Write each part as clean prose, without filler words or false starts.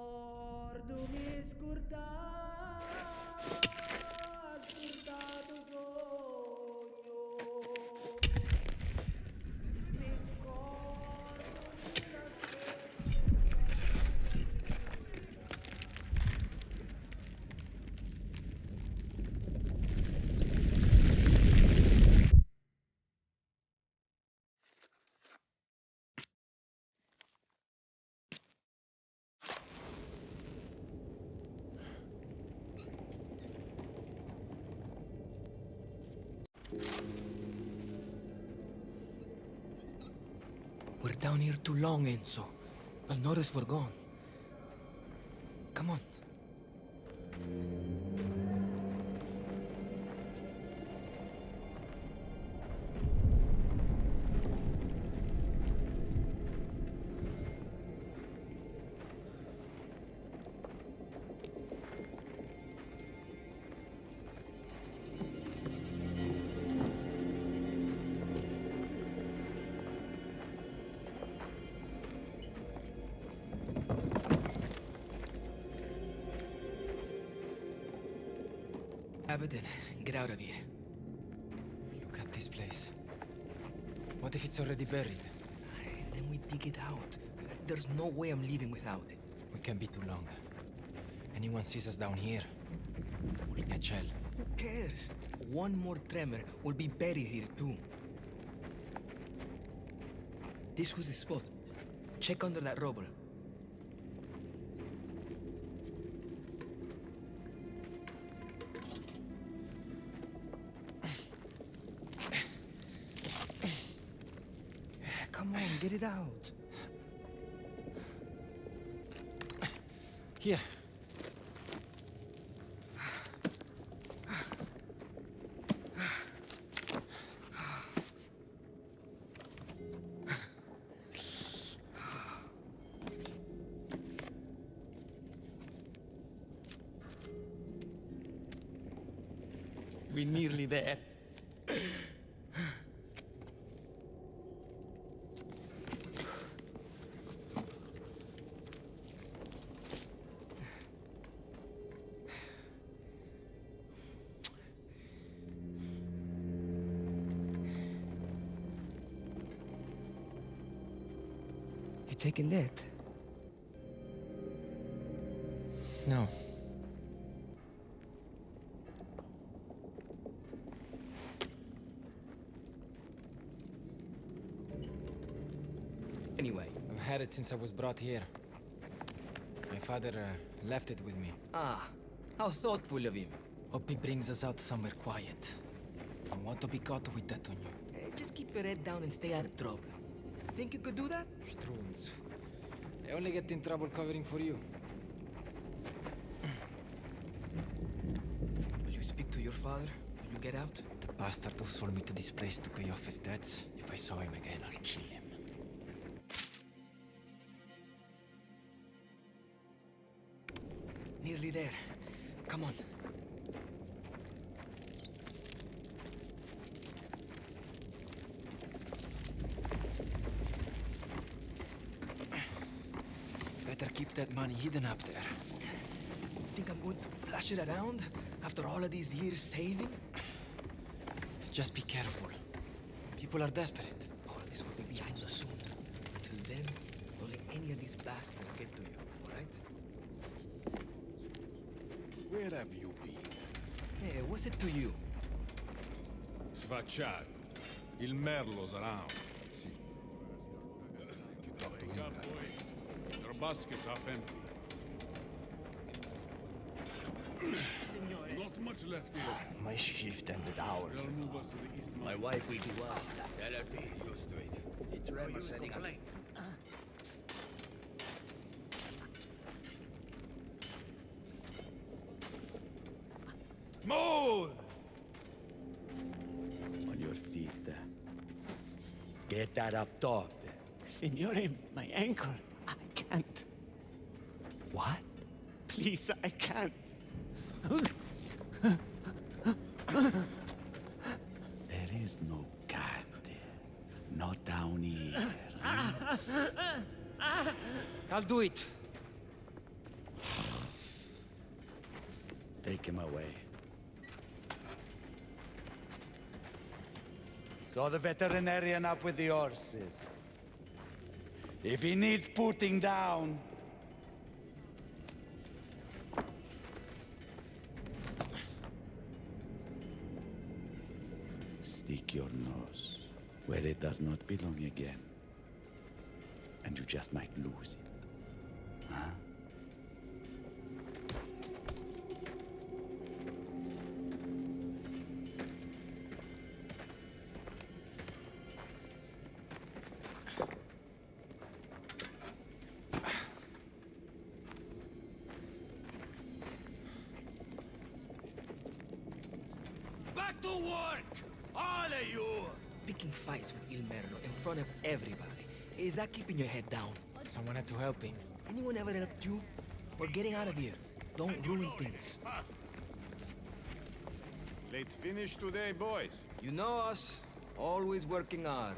Ricordo-mi scurtato sogno. Ricordo-mi la We're down here too long, Enzo. I'll notice we're gone. Come on. Grab it and get out of here. Look at this place. What if it's already buried? Then we dig it out. There's no way I'm leaving without it. We can't be too long. Anyone sees us down here, we'll catch hell. Who cares? One more tremor will be buried here too. This was the spot. Check under that rubble. Come on, get it out. Here. We're nearly there. You taking that? No. Anyway. I've had it since I was brought here. My father left it with me. Ah, how thoughtful of him. Hope he brings us out somewhere quiet. I want to be caught with that on you. Just keep your head down and stay out of trouble. Think you could do that? Strunz. I only get in trouble covering for you. Will you speak to your father when you get out? The bastard who sold me to this place to pay off his debts. If I saw him again, I'll kill him. Nearly there. Come on. Better keep that money hidden up there. Think I'm going to flash it around after all of these years saving? Just be careful. People are desperate. All this will be behind us soon. Until then, don't let any of these bastards get to you, all right? Where have you been? Hey, what's it to you? Sfacciato. Il merlo sarà. Sì. Che tocco in Their baskets half empty. Not much left here. My shift ended hours They'll ago. move us to the east My mine. wife will do well. Tell her to hit you straight. It's Remo setting us. Move! On your feet. Get that up top. Signore, my ankle. I can't. What? Please, I can't. There is no cat. Not down here. I'll do it. Take him away. So the veterinarian up with the horses. If he needs putting down... Stick your nose where it does not belong again. And you just might lose it. Huh? Back to work! All of you! Picking fights with Il Merlo in front of everybody. Is that keeping your head down? Someone had to help him. Anyone ever helped you? We're getting out of here. Don't ruin things. Late finish today, boys. You know us. Always working hard.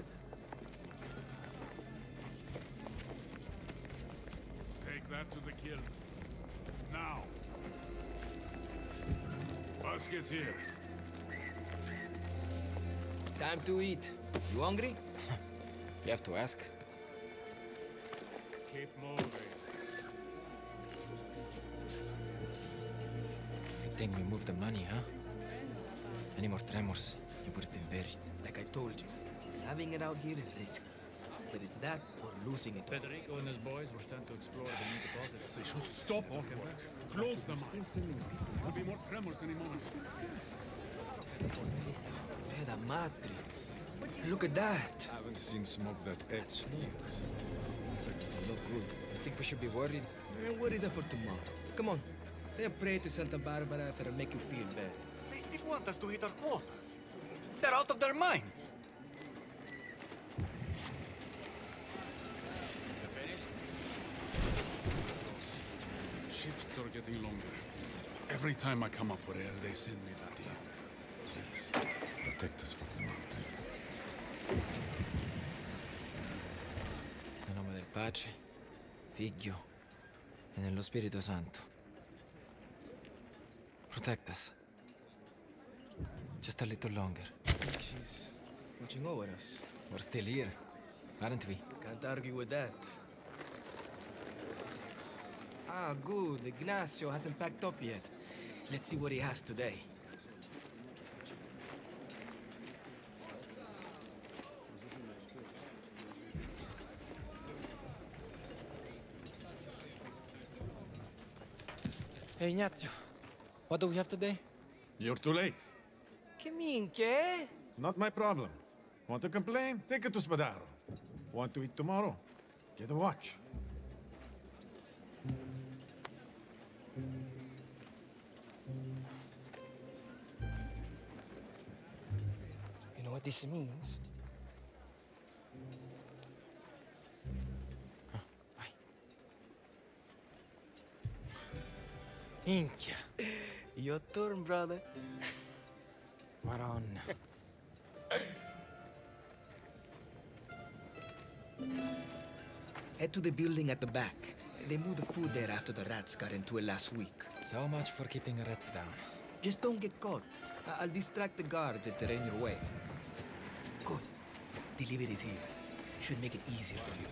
Take that to the guild. Now. Baskets here. Time to eat. You hungry? You have to ask. Keep moving. Good thing we moved the money, huh? Any more tremors, you would have been buried. Like I told you, having it out here is risky. But it's that or losing it all. Federico and his boys were sent to explore the new deposits. They should stop all work. Close them. There'll be more tremors anymore. Meda madre. Look at that. I haven't seen smoke that it's Doesn't look good. I think we should be worried. Worries are for tomorrow. Come on. Say a prayer to Santa Barbara if it'll make you feel better. They still want us to hit our quotas. They're out of their minds. Shifts are getting longer. Every time I come up for air, they send me back here. Please, protect us from the mountain. Nel nome del Padre, Figlio e nello Spirito Santo. Protect us. Just a little longer. She's watching over us. We're still here, aren't we? Can't argue with that. Ah, good. Ignacio hasn't packed up yet. Let's see what he has today. Hey, Ignazio. What do we have today? You're too late. Che minchia? Not my problem. Want to complain? Take it to Spadaro. Want to eat tomorrow? Get a watch. You know what this means? Minchia. Your turn, brother. Madonna. Head to the building at the back. They moved the food there after the rats got into it last week. So much for keeping rats down. Just don't get caught. I'll distract the guards if they're in your way. Good. Delivery's here. Should make it easier for you.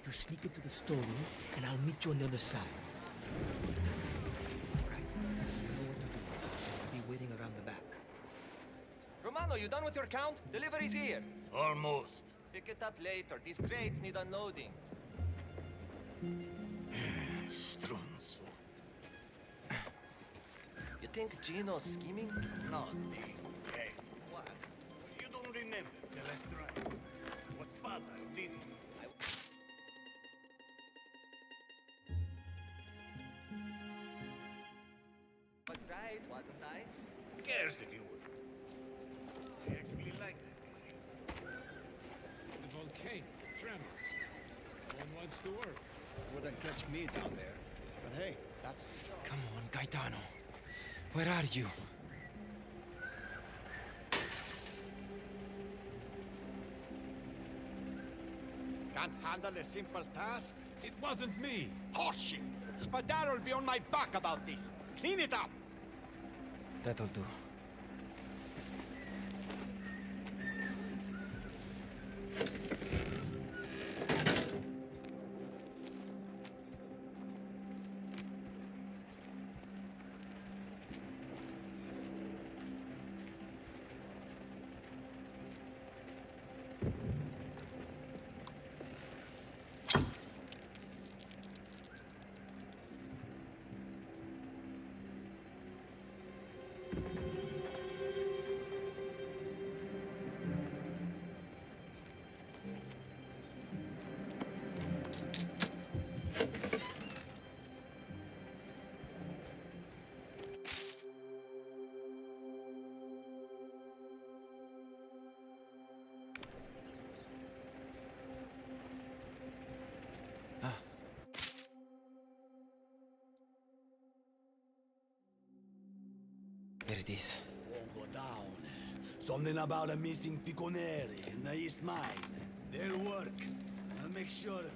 You sneak into the storeroom, and I'll meet you on the other side. All right. You know what to do. I'll be waiting around the back. Romano, you done with your count? Delivery's here. Almost. Pick it up later. These crates need unloading. Strunzo. You think Gino's scheming? Not this. Hey, What? you don't remember the last drive. What Spada did? Was right, wasn't I? Who cares if you would? I actually like that guy. The volcano, tremors. One wants to work. Wouldn't catch me down there. But hey, that's... Come on, Gaetano. Where are you? Can't handle a simple task? It wasn't me. Horseshit! Spadar'll be on my back about this. Clean it up. That'll do. Here it is. Won't go down. Something about a missing Piconeri in the East Mine. They'll work. I'll make sure of it.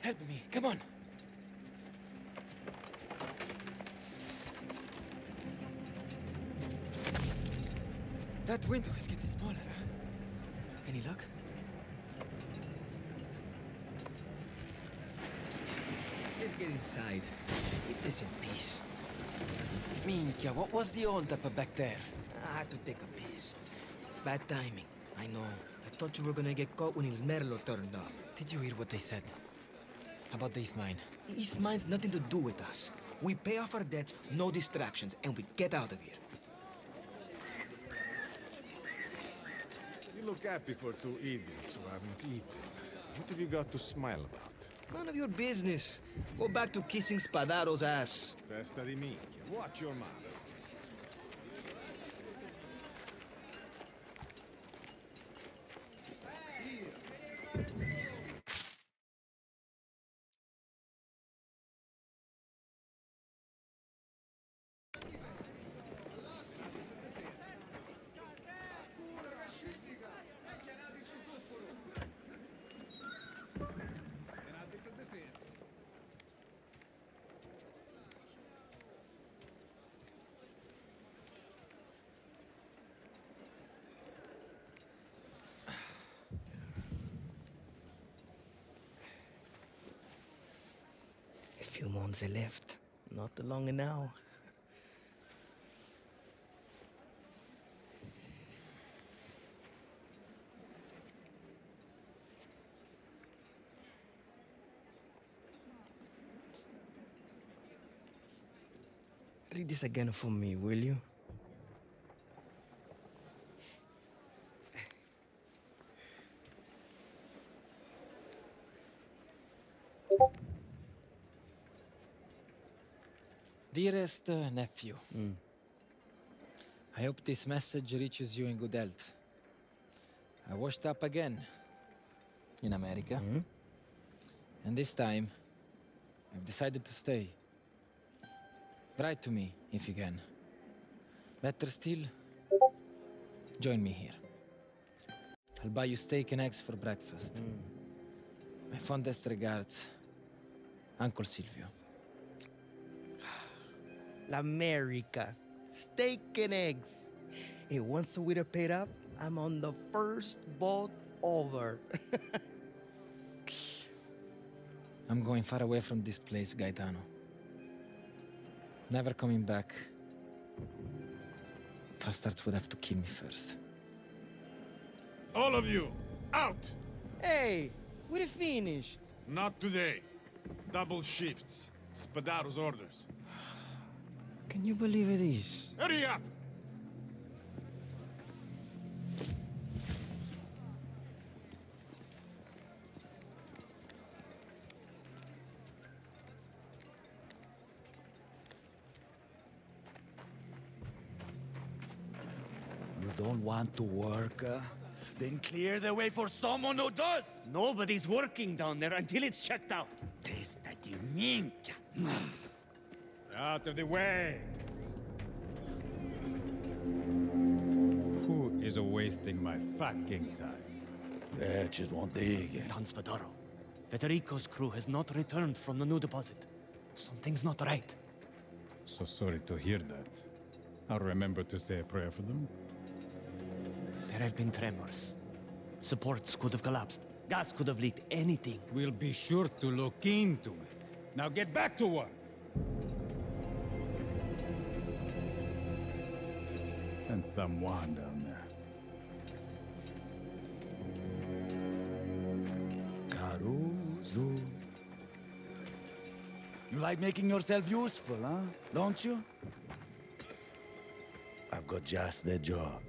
Help me, come on. That window is getting smaller. Any luck? Let's get inside. Keep this in peace. Minchia, what was the holdup back there? I had to take a piss. Bad timing, I know. I thought you were gonna get caught when Il Merlo turned up. Did you hear what they said? About the East Mine? The East Mine's nothing to do with us. We pay off our debts, no distractions, and we get out of here. You look happy for two idiots who haven't eaten. What have you got to smile about? None of your business. Go back to kissing Spadaro's ass. Testa di minchia. Watch your mouth. A few months left. Not long now. Read this again for me, will you? Dearest nephew, I hope this message reaches you in good health. I washed up again in America. And this time, I've decided to stay. Write to me if you can. Better still, join me here. I'll buy you steak and eggs for breakfast. My fondest regards, Uncle Silvio. L'America. Steak and eggs. Hey, once we're paid up, I'm on the first boat over. I'm going far away from this place, Gaetano. Never coming back. Bastards would have to kill me first. All of you, out! Hey, we're finished. Not today. Double shifts. Spadaro's orders. Can you believe it is? Hurry up! You don't want to work? Then clear the way for someone who does! Nobody's working down there until it's checked out. Testa di Minchia! Out of the way! Who is wasting my fucking time? Just won't dig. Don Spadaro, Federico's crew has not returned from the new deposit. Something's not right. So sorry to hear that. I'll remember to say a prayer for them. There have been tremors. Supports could have collapsed. Gas could have leaked. Anything. We'll be sure to look into it. Now get back to work! Send someone down there. Caruso. You like making yourself useful, huh? Don't you? I've got just the job.